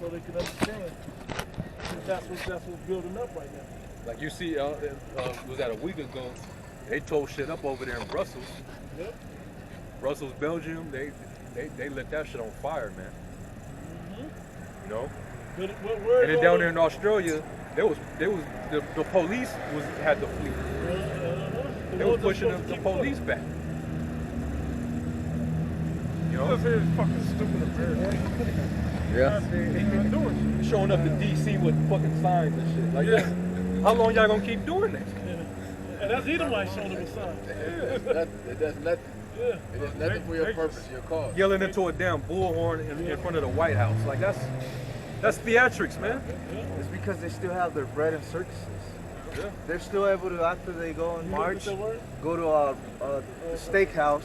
so they can understand. That's what's building up right now. Like you see, was that a week ago? They tore shit up over there in Brussels. Yep. Brussels, Belgium. They lit that shit on fire, man. You know. But and then down there in Australia, the police had to flee. They was pushing the police back. You know. This is fucking stupid America. Yeah. Showing up to DC with fucking signs and shit. Like, how long y'all gonna keep doing that? And that's Edomite showing up with signs. It does nothing. Yeah. It does nothing for your purpose, your cause. Yelling into a damn bullhorn in front of the White House. Like, that's theatrics, man. It's because they still have their bread and circuses. Yeah. They're still able to, after they go in March, go to a steakhouse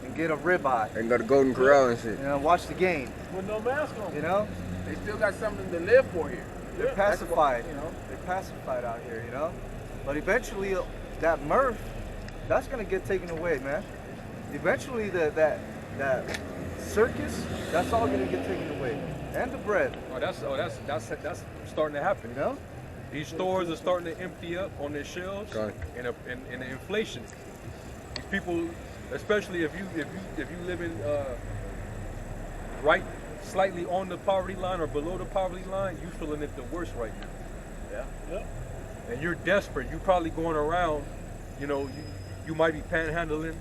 and get a ribeye. And go to Golden Corral and shit. You know, watch the game. With no mask on. You know? They still got something to live for here. They're pacified, you know? They're pacified out here, you know? But eventually, that mirth, that's gonna get taken away, man. Eventually, that circus, that's all gonna get taken away. And the bread. That's starting to happen. You know? These stores are starting to empty up on their shelves, and the inflation. These people, especially if you live in right slightly on the poverty line or below the poverty line, you feeling it the worst right now. Yeah. And you're desperate. You're probably going around, you know, you might be panhandling,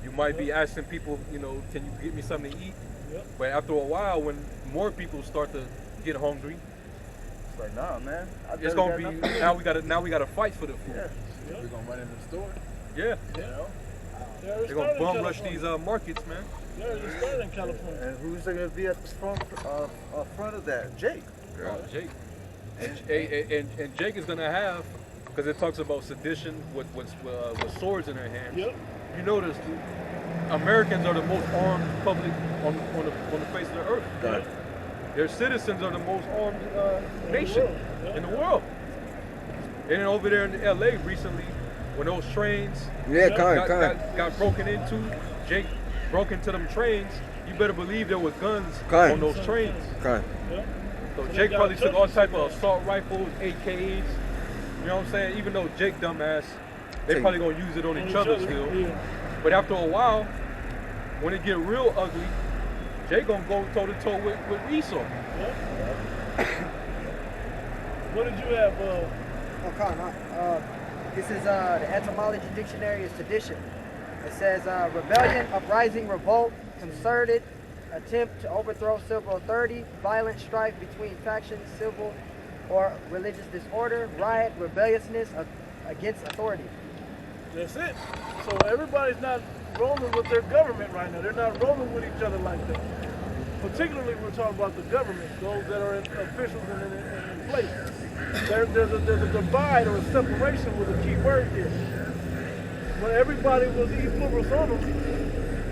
you might be asking people, you know, can you get me something to eat? But after a while, when more people start to get hungry, it's like, nah, man. It's gonna be now we gotta fight for the food. Yeah. We're gonna run in the store. Yeah. You know? They're gonna bum rush these markets, man. Yeah, it's started in California. And who's gonna be at the front of that? Jake. Yeah. Jake. And Jake is gonna have, because it talks about sedition with swords in their hands. Yep. You notice Americans are the most armed public on the face of the earth. Right. Their citizens are the most armed nation in the world. And then over there in LA recently, when those trains got broken into, Jake broke into them trains, you better believe there was guns on those trains. So Jake probably took all type of assault rifles, AKs, you know what I'm saying? Even though Jake dumbass, they probably gonna use it on each other still. But after a while, when it get real ugly, Jake gonna go toe to toe with Esau. What did you have? This is the etymology dictionary of sedition. It says rebellion, uprising, revolt, concerted attempt to overthrow civil authority, violent strife between factions, civil or religious disorder, riot, rebelliousness against authority. That's it. So everybody's not rolling with their government right now. They're not rolling with each other like that. Particularly, we're talking about the government, those that are officials in place. There's a divide or a separation with a key word there. When everybody was e pluribus unum,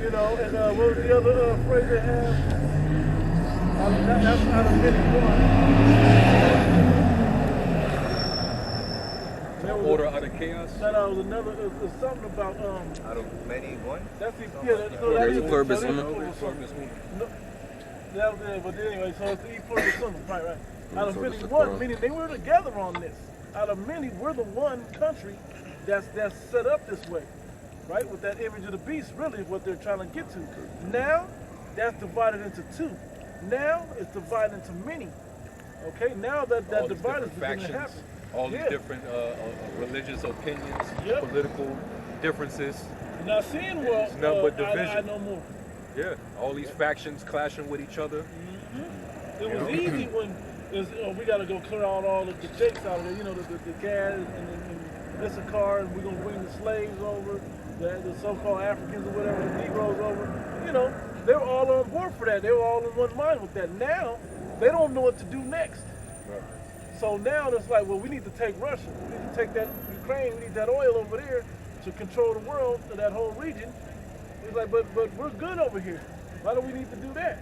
you know, and what was the other phrase they have? That's out of many one. Order out of chaos. That was another. There's something about out of many one. That's the pluribus unum. No, that was it. But anyway, so it's the e pluribus unum, right. Out of many one, meaning they were together on this. Out of many, we're the one country that's set up this way, right? With that image of the beast, really what they're trying to get to. Now, that's divided into two. Now, it's divided into many. Okay, now that divide is beginning to happen. All these different religious opinions, political differences. You're not seeing well, nothing but division. I know more. Yeah, all these factions clashing with each other. It was easy when we got to go clear out all of the jakes out of there, you know, the Gad and Issachar, and we're going to bring the slaves over, the so-called Africans or whatever, the Negroes over. You know, they were all on board for that. They were all in one mind with that. Now, they don't know what to do next. Right. So now it's like, well, we need to take Russia. We need to take that Ukraine. We need that oil over there to control the world, that whole region. It's like, but we're good over here. Why do we need to do that?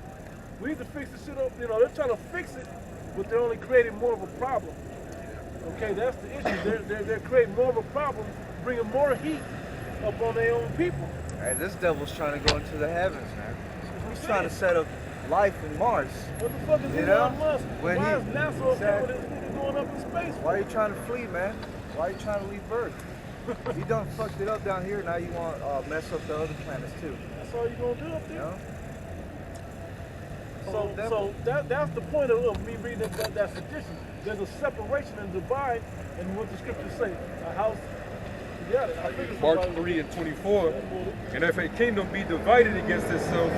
We need to fix the shit up. You know, they're trying to fix it, but they're only creating more of a problem. Okay, that's the issue. They're creating more of a problem, bringing more heat up on their own people. Hey, this devil's trying to go into the heavens, man. He's trying to set up life in Mars. What the fuck is You know? Elon Musk? When Why he- is NASA okay Exactly. with this nigga going up in space? Why are you trying to flee, man? Why are you trying to leave Earth? You done fucked it up down here. Now you want to mess up the other planets too. That's all you gonna do up You there? know? So that's the point of me reading that sedition. There's a separation and divide, and what the scriptures say. A house, yeah, I think it's Mark somebody- 3 and 24. And if a kingdom be divided against itself,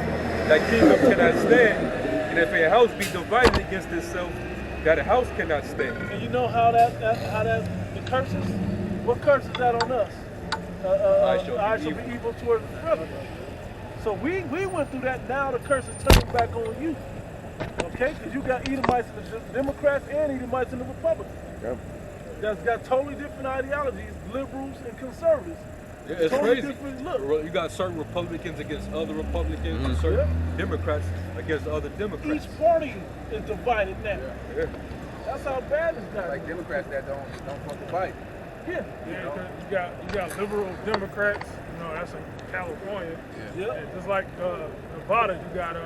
that kingdom cannot stand. And if a house be divided against itself, that house cannot stand. And you know how the curses? What curse is that on us? I shall be evil towards the brother. So we went through that. Now the curse is turning back on you. Okay? Because you got Edomites in the Democrats and Edomites in the Republicans. Yep. That's got totally different ideologies, liberals and conservatives. Yeah, it's Totally crazy. different look. You got certain Republicans against other Republicans, and certain Democrats against other Democrats. Each party is divided now. Yeah. That's how bad it's got. Like Democrats that don't fuck the fight. Yeah. Yeah, 'cause you got liberal Democrats, that's in California. Yeah. And just like Nevada, you got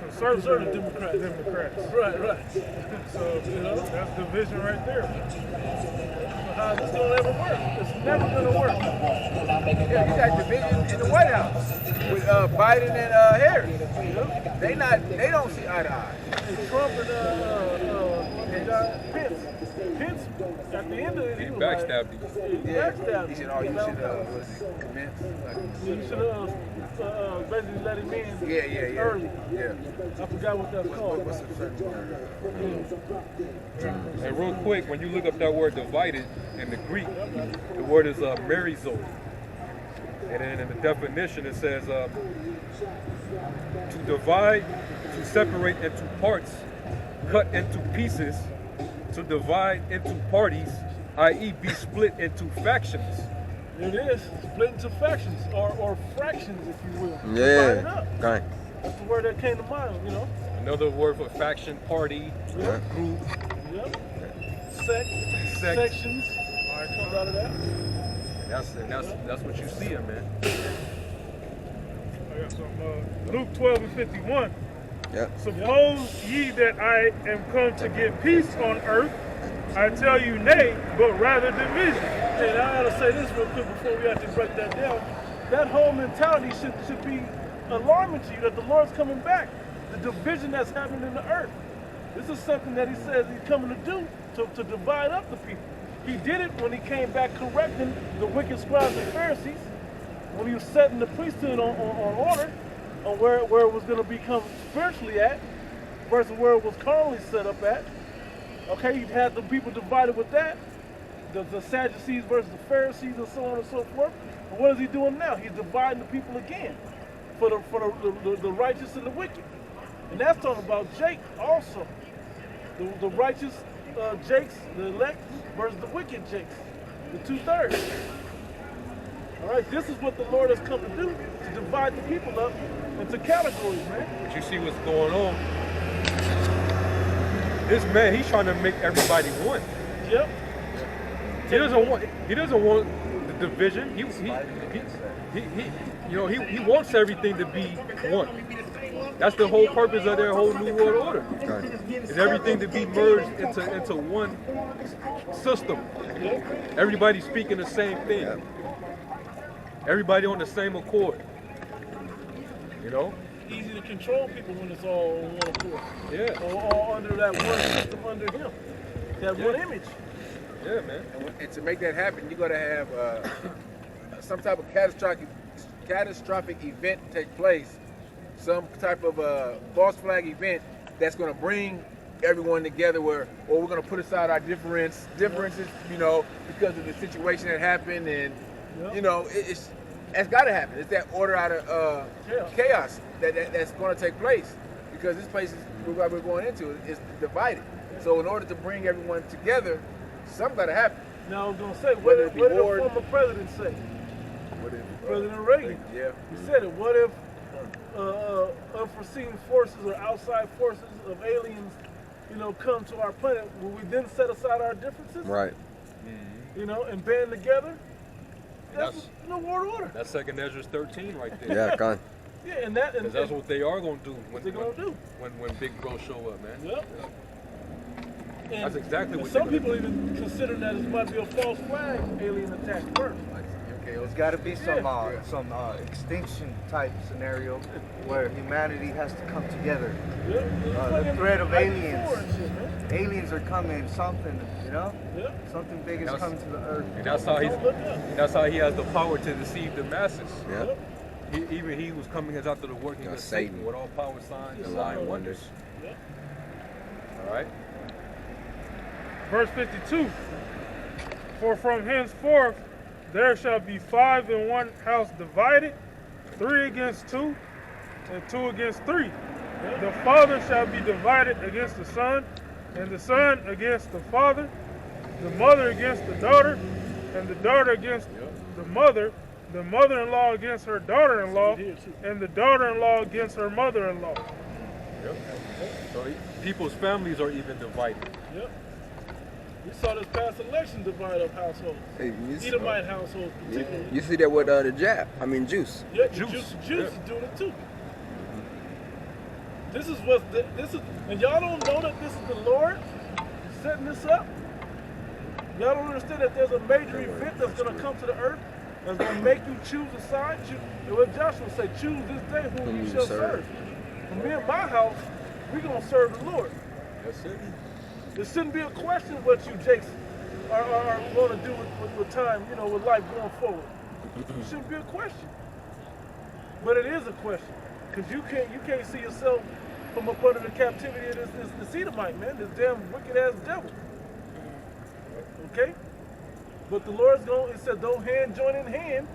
conservative Democrats. Right. So that's division right there. How this gonna ever work? It's never gonna work. Yeah, you got division in the White House with Biden and Harris. They don't see eye to eye. And Trump and Pence, at the end of it, He was backstabbed him. Like, he Yeah. backstabbed He him. said, "Oh, you should commence." You should have basically let him in Yeah. early. Yeah. I forgot what that's called. What's the certain word? And real quick, when you look up that word divided in the Greek, the word is merizo. And then in the definition it says to divide, to separate into parts, cut into pieces, to divide into parties, i.e. be split into factions. It is split into factions or fractions, if you will. Divide it Yeah. up. Okay. That's the word that came to mind. Another word for faction, party, Yeah. group. Yep. Sect. Sections. All right, comes out of that. And that's what you see, man. I got some Luke 12 and 51. Yep. Suppose ye that I am come to give peace on earth, I tell you nay, but rather division. And I gotta say this real quick before we actually break that down. That whole mentality should be alarming to you that the Lord's coming back. The division that's happening in the earth. This is something that he says he's coming to do to divide up the people. He did it when he came back correcting the wicked scribes and Pharisees, when he was setting the priesthood on order, on where it was going to become spiritually at, versus where it was carnally set up at. Okay, he had the people divided with that, the Sadducees versus the Pharisees and so on and so forth. And what is he doing now? He's dividing the people again for the righteous and the wicked. And that's talking about Jake also. The righteous Jakes, the elect, versus the wicked Jakes, the 2/3. All right, this is what the Lord has come to do, to divide the people up into categories, man. But you see what's going on. This man, he's trying to make everybody one. Yep. He doesn't want the division. He wants everything to be one. That's the whole purpose of their whole New World Order. Is everything to be merged into one system. Everybody speaking the same thing. Everybody on the same accord. Easy to control people when it's all on one accord. Yeah. All under that one system under him. That one image. Yeah, man. And to make that happen, you got to have some type of catastrophic event take place. Some type of false flag event that's going to bring everyone together we're going to put aside our differences, because of the situation that happened. And, it's got to happen. It's that order out of chaos that's going to take place, because this place we're going into is divided. So in order to bring everyone together, something got to happen. Now I was going to say, what did the former president say? President Reagan. Yeah. He said it. What if unforeseen forces or outside forces of aliens, come to our planet? Will we then set aside our differences? Right. And band together? That's the New World Order. That's 2nd Ezra 13 right there. Yeah, Yeah, and that and that's what they are gonna do what they're gonna do when Big Bro show up, man. Yep. And, that's exactly what some people even consider that it might be a false flag alien attack first. There's got to be some extinction type scenario where humanity has to come together. The threat of aliens. Aliens are coming. Something, you know. Something big is coming to the earth. And that's how he has the power to deceive the masses. Yeah. Even he was coming as after the working of Satan with all power signs and lying wonders. All right. Verse 52. For from henceforth there shall be 5 in one house divided, 3 against 2, and 2 against 3. The father shall be divided against the son, and the son against the father, the mother against the daughter, and the daughter against the mother-in-law against her daughter-in-law, and the daughter-in-law against her mother-in-law. So people's families are even divided. We saw this past election divide up households. Hey, Edomite households particularly. You see that with Juice. Yeah, Juice is doing it too. This is, and y'all don't know that this is the Lord setting this up? Y'all don't understand that there's a major event that's going to come to the earth that's going to make you choose a side? And what Joshua said, choose this day whom you shall serve. For me and my house, we're going to serve the Lord. That's it. There shouldn't be a question what you, Jakes, are going to do with time, you know, with life going forward. It shouldn't be a question. But it is a question. Because you can't see yourself from up under the captivity of this Edomite, man, this damn wicked-ass devil. Okay? But the Lord's going, it said, don't hand join in hand,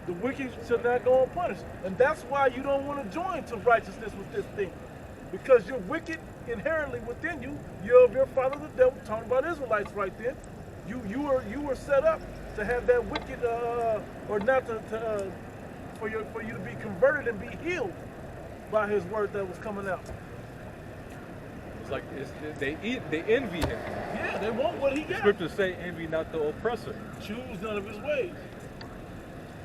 the wicked shall not go unpunished. And that's why you don't want to join to righteousness with this thing. Because you're wicked inherently within you. You're of your father the devil. Talking about Israelites right then. You were set up to have that wicked or not for you to be converted and be healed by his word that was coming out. It's like they envy him. Yeah, they want what he got. Scriptures say, "Envy not the oppressor." Choose none of his ways.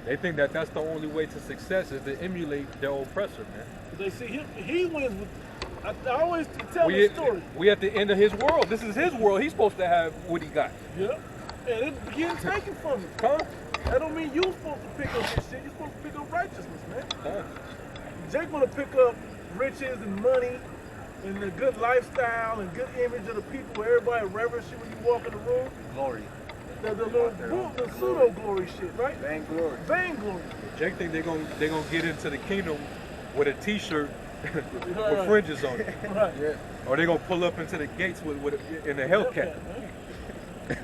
They think that that's the only way to success is to emulate their oppressor, man. They see him. He wins with. I always tell the story. We at the end of his world. This is his world. He's supposed to have what he got. Yeah, and it getting taken from him. Huh? That don't mean you supposed to pick up this shit. You're supposed to pick up righteousness, man. Huh? Jake want to pick up riches and money and the good lifestyle and good image of the people where everybody reverence you when you walk in the room. Glory. The pseudo glory shit, right? Vainglory. Jake think they're gonna get into the kingdom with a T-shirt with fringes on it. Right. Yeah. Or they're gonna pull up into the gates in a Hellcat. This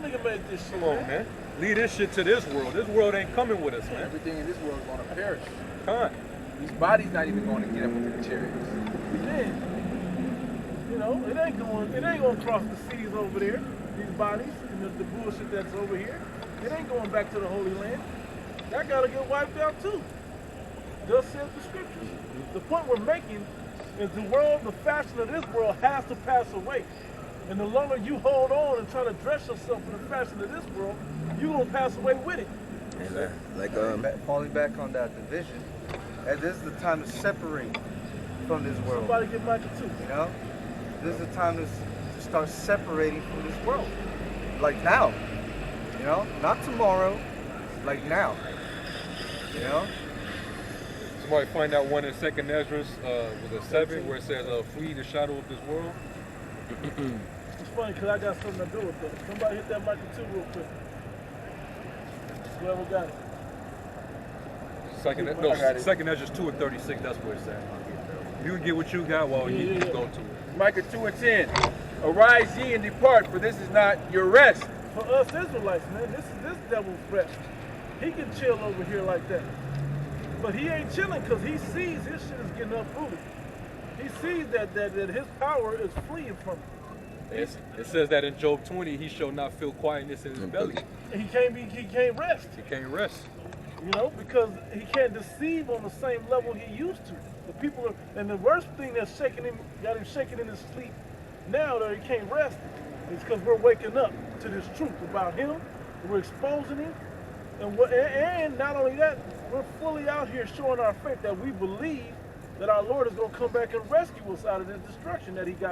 nigga made this shit. Come on, man. Leave this shit to this world. This world ain't coming with us, man. Everything in this world is going to perish. Huh? These bodies not even going to get up into the chariots. Yeah. You know, it ain't gonna cross the seas over there. These bodies and the bullshit that's over here. It ain't going back to the Holy Land. That gotta get wiped out too. Thus says the scriptures. The point we're making is the world, the fashion of this world has to pass away. And the longer you hold on and try to dress yourself in the fashion of this world, you're gonna pass away with it. Like falling back on that division, and this is the time to separate from this world. Somebody get Micah too. You know, this is the time to start separating from this world. Like now, you know, not tomorrow, like now. You know. Somebody find out one in 2nd Ezra with a 7 where it says, "Flee the shadow of this world." It's funny because I got something to do with that. Somebody hit that Micah 2 real quick. Whoever got it. Second Ezra 2 and 36. That's where it's at. You can get what you got while you go to it. Micah 2 and 10. Arise ye and depart, for this is not your rest. For us Israelites, man, this is this devil's rest. He can chill over here like that. But he ain't chilling because he sees his shit is getting uprooted. He sees that his power is fleeing from him. It says that in Job 20, he shall not feel quietness in his belly. He can't rest. He can't rest. You know, because he can't deceive on the same level he used to. The people are, and the worst thing that's shaking him, got him shaking in his sleep now that he can't rest, is because we're waking up to this truth about him. We're exposing him, and not only that, we're fully out here showing our faith that we believe that our Lord is going to come back and rescue us out of this destruction that he got